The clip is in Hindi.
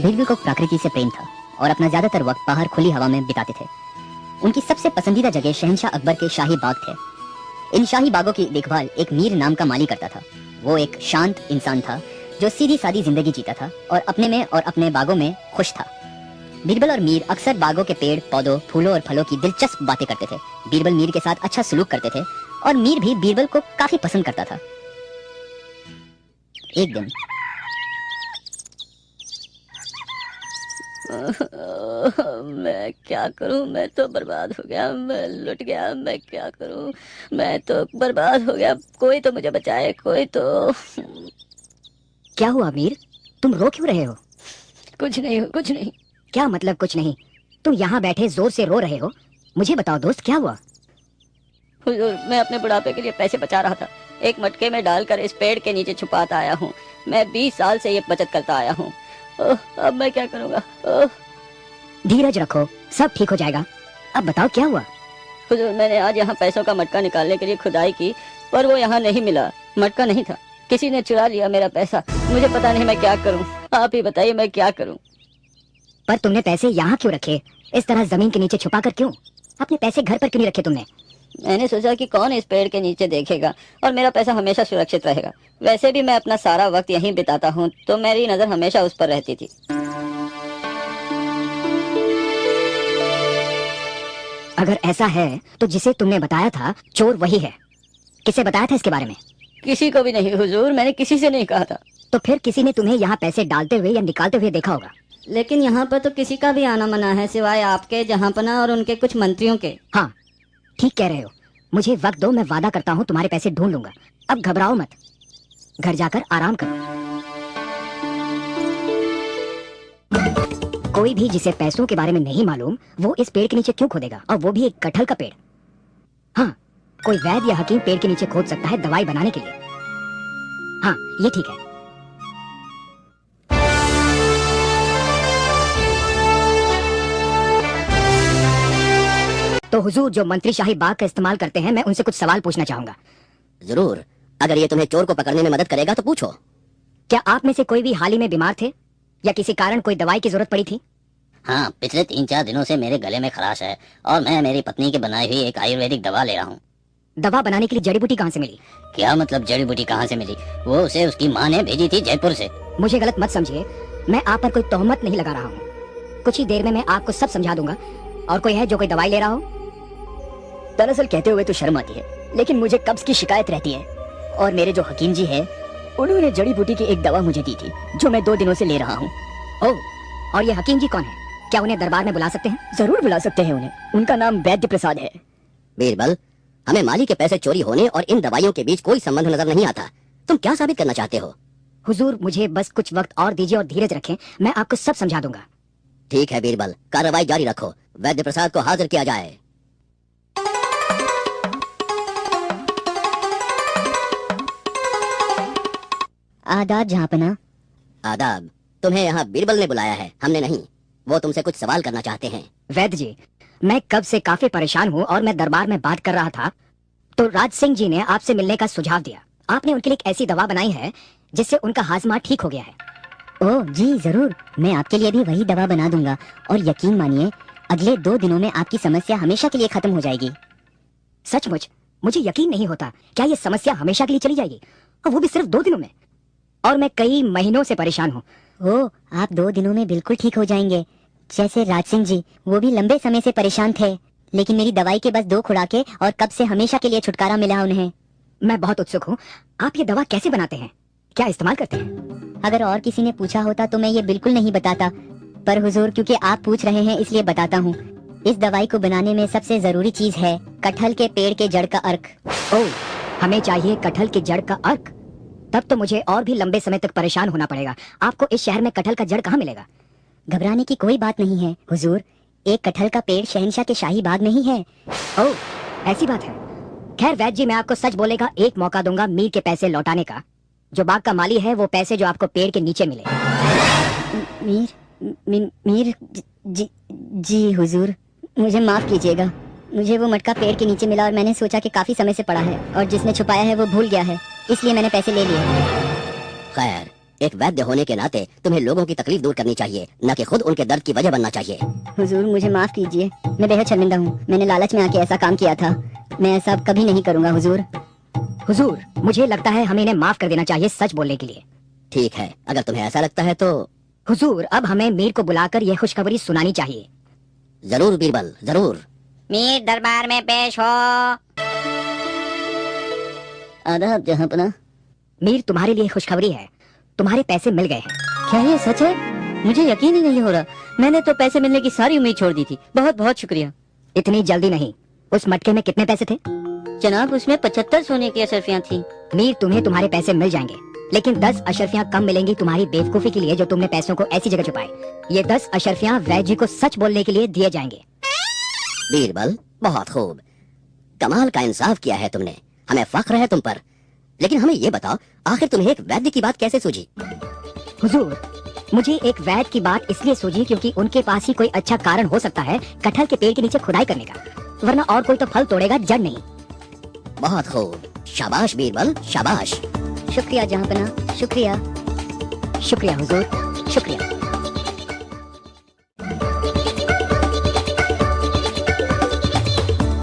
बीरबल को प्रकृति से प्रेम था और अपना ज्यादातर वक्त बाहर खुली हवा में बिताते थे। उनकी सबसे पसंदीदा जगह शहंशाह अकबर के शाही बाग थे। इन शाही बागों की देखभाल एक मीर नाम का माली करता था। वो एक शांत इंसान था जो सीधी सादी जिंदगी जीता था और अपने में और अपने बागों में खुश था। बीरबल और मीर अक्सर बागों के पेड़ पौधों फूलों और फलों की दिलचस्प बातें करते थे। बीरबल मीर के साथ अच्छा सलूक करते थे और मीर भी बीरबल को काफी पसंद करता था। एक दिन मैं क्या करूं, मैं तो बर्बाद हो गया, मैं लुट गया, मैं क्या करूं, मैं तो बर्बाद हो गया, कोई तो मुझे बचाए, कोई तो। क्या हुआ मीर, तुम रो क्यों रहे हो? कुछ नहीं, कुछ नहीं। क्या मतलब कुछ नहीं? तुम यहाँ बैठे जोर से रो रहे हो, मुझे बताओ दोस्त क्या हुआ? हुजूर, मैं अपने बुढ़ापे के लिए पैसे बचा रहा था, एक मटके में डालकर इस पेड़ के नीचे छुपाता आया हूँ। मैं 20 साल से ये बचत करता आया हूँ। अब मैं क्या करूँगा? धीरज रखो, सब ठीक हो जाएगा। अब बताओ क्या हुआ? हुजूर, मैंने आज यहाँ पैसों का मटका निकालने के लिए खुदाई की, पर वो यहाँ नहीं मिला। मटका नहीं था, किसी ने चुरा लिया मेरा पैसा। मुझे पता नहीं मैं क्या करूँ, आप ही बताइए मैं क्या करूँ। पर तुमने पैसे यहाँ क्यों रखे, इस तरह जमीन के नीचे छुपा कर क्यों? अपने पैसे घर पर क्यों नहीं रखे तुमने? मैंने सोचा कि कौन इस पेड़ के नीचे देखेगा और मेरा पैसा हमेशा सुरक्षित रहेगा। वैसे भी मैं अपना सारा वक्त यहीं बिताता हूँ, तो मेरी नजर हमेशा उस पर रहती थी। अगर ऐसा है तो जिसे तुमने बताया था चोर वही है। किसे बताया था इसके बारे में? किसी को भी नहीं हुजूर, मैंने किसी से नहीं कहा था। तो फिर किसी ने तुम्हें यहाँ पैसे डालते हुए या निकालते हुए देखा होगा। लेकिन यहाँ पर तो किसी का भी आना मना है, सिवाय आपके, जहाँपना और उनके कुछ मंत्रियों के। हाँ ठीक कह रहे हो, मुझे वक्त दो, मैं वादा करता हूँ तुम्हारे पैसे ढूंढ लूंगा। अब घबराओ मत, घर जाकर आराम करो। कोई भी जिसे पैसों के बारे में नहीं मालूम वो इस पेड़ के नीचे क्यों खोदेगा, और वो भी एक कटहल का पेड़। हाँ, कोई वैद्य या हकीम पेड़ के नीचे खोद सकता है दवाई बनाने के लिए। हाँ ये ठीक है। तो हुजूर जो मंत्री शाही बाग का इस्तेमाल करते हैं, मैं उनसे कुछ सवाल पूछना चाहूंगा। जरूर, अगर ये तुम्हें चोर को पकड़ने में मदद करेगा तो पूछो। क्या आप में से कोई भी हाल ही में बीमार थे या किसी कारण कोई दवाई की जरूरत पड़ी थी? हाँ, पिछले 3-4 दिनों से मेरे गले में खराश है और मैं मेरी पत्नी की बनाई हुई एक आयुर्वेदिक दवा ले रहा हूँ। दवा बनाने के लिए जड़ी बूटी कहाँ से मिली? क्या मतलब जड़ी बूटी कहाँ से मिली? वो उसे उसकी माँ ने भेजी थी जयपुर से। मुझे गलत मत समझिए, मैं आप पर कोई तोहमत नहीं लगा रहा हूँ। कुछ ही देर में मैं आपको सब समझा दूंगा। और कोई है जो कोई दवाई ले रहा हो? दरअसल कहते हुए तो शर्म आती है, लेकिन मुझे कब्ज की शिकायत रहती है और मेरे जो हकीम जी है उन्होंने जड़ी बूटी की एक दवा मुझे दी थी जो मैं 2 दिनों से ले रहा हूँ। ओह, और ये हकीम जी कौन है? क्या उन्हें दरबार में बुला सकते हैं? जरूर बुला सकते हैं उन्हें, उनका नाम वैद्य प्रसाद है। बीरबल, हमें माली के पैसे चोरी होने और इन दवाइयों के बीच कोई संबंध नजर नहीं आता। तुम क्या साबित करना चाहते हो? हुजूर मुझे बस कुछ वक्त और दीजिए और धीरज रखें, मैं आपको सब समझा दूंगा। ठीक है बीरबल, कार्रवाई जारी रखो। वैद्य प्रसाद को हाजिर किया जाए। आदाब जहाँपना। आदाब। तुम्हें यहाँ बीरबल ने बुलाया है, हमने नहीं। वो तुमसे कुछ सवाल करना चाहते हैं। वैद्य जी, मैं कब से काफी परेशान हूँ और मैं दरबार में बात कर रहा था तो राज सिंह जी ने आपसे मिलने का सुझाव दिया। आपने उनके लिए एक ऐसी दवा बनाई है जिससे उनका हाजमा ठीक हो गया है। ओह जी जरूर, मैं आपके लिए भी वही दवा बना दूंगा और यकीन मानिए अगले 2 दिनों में आपकी समस्या हमेशा के लिए खत्म हो जाएगी। सचमुच मुझे यकीन नहीं होता, क्या ये समस्या हमेशा के लिए चली जाएगी, और वो भी सिर्फ 2 दिनों में? और मैं कई महीनों से परेशान हूँ। ओह, आप 2 दिनों में बिल्कुल ठीक हो जाएंगे। जैसे राज सिंह जी, वो भी लंबे समय से परेशान थे, लेकिन मेरी दवाई के बस 2 खुराकें और कब से हमेशा के लिए छुटकारा मिला उन्हें। मैं बहुत उत्सुक हूँ, आप ये दवा कैसे बनाते हैं, क्या इस्तेमाल करते हैं? अगर और किसी ने पूछा होता तो मैं ये बिल्कुल नहीं बताता, पर हुजूर क्योंकि आप पूछ रहे हैं इसलिए बताता हूँ। इस दवाई को बनाने में सबसे जरूरी चीज है कटहल के पेड़ के जड़ का अर्क। ओह, हमें चाहिए कटहल की जड़ का अर्क? तब तो मुझे और भी लंबे समय तक परेशान होना पड़ेगा। आपको इस शहर में कटहल का जड़ कहाँ मिलेगा? घबराने की कोई बात नहीं है हुजूर, एक कटहल का पेड़ शहंशाह के शाही बाग में ही है। ओह, ऐसी बात है। खैर वैद्य जी, मैं आपको सच बोलेगा एक मौका दूंगा मीर के पैसे लौटाने का। जो बाग का माली है वो पैसे जो आपको पेड़ के नीचे मिले। मीर जी हुजूर, मुझे माफ कीजिएगा। मुझे वो मटका पेड़ के नीचे मिला और मैंने सोचा कि काफी समय से पड़ा है और जिसने छुपाया है वो भूल गया है, इसलिए मैंने पैसे ले लिए। खैर, एक वैद्य होने के नाते तुम्हें लोगों की तकलीफ दूर करनी चाहिए, न कि खुद उनके दर्द की वजह बनना चाहिए। हुजूर मुझे माफ कीजिए, मैं बेहद शर्मिंदा हूँ। मैंने लालच में आके ऐसा काम किया था। मैं ऐसा अब कभी नहीं करूँगा हुजूर। हुजूर, मुझे लगता है हमें इन्हें माफ कर देना चाहिए सच बोलने के लिए। ठीक है, अगर तुम्हें ऐसा लगता है तो। हुजूर, अब हमें मीर को बुलाकर यह खुशखबरी सुनानी चाहिए। जरूर बीरबल, जरूर। मीर दरबार में पेश हो। आदाब जहांपना। मीर, तुम्हारे लिए खुशखबरी है, तुम्हारे पैसे मिल गए हैं। क्या ये सच है? मुझे यकीन ही नहीं हो रहा। मैंने तो पैसे मिलने की सारी उम्मीद छोड़ दी थी। बहुत बहुत शुक्रिया। इतनी जल्दी नहीं। उस मटके में कितने पैसे थे? जनाब, उसमें 75 सोने की अशरफियाँ थी। मीर, तुम्हें तुम्हारे पैसे मिल जाएंगे, लेकिन 10 अशरफियाँ कम मिलेंगी तुम्हारी बेवकूफी के लिए जो तुमने पैसों को ऐसी जगह छुपाए। ये 10 अशरफियाँ वैद्य जी को सच बोलने के लिए दिए जाएंगे। बीरबल, बहुत खूब, कमाल का इंसाफ किया है तुमने। हमें फख्र है तुम पर। लेकिन हमें ये बताओ, आखिर तुम्हें एक वैद्य की बात कैसे सूझी? हुजूर, मुझे एक वैद्य की बात इसलिए सूझी क्योंकि उनके पास ही कोई अच्छा कारण हो सकता है कटहल के पेड़ के नीचे खुदाई करने का, वरना और कोई तो फल तोड़ेगा, जड़ नहीं। बहुत खूब, शाबाश बीरबल, शाबाश। शुक्रिया जहांपना, शुक्रिया। शुक्रिया हुजूर, शुक्रिया।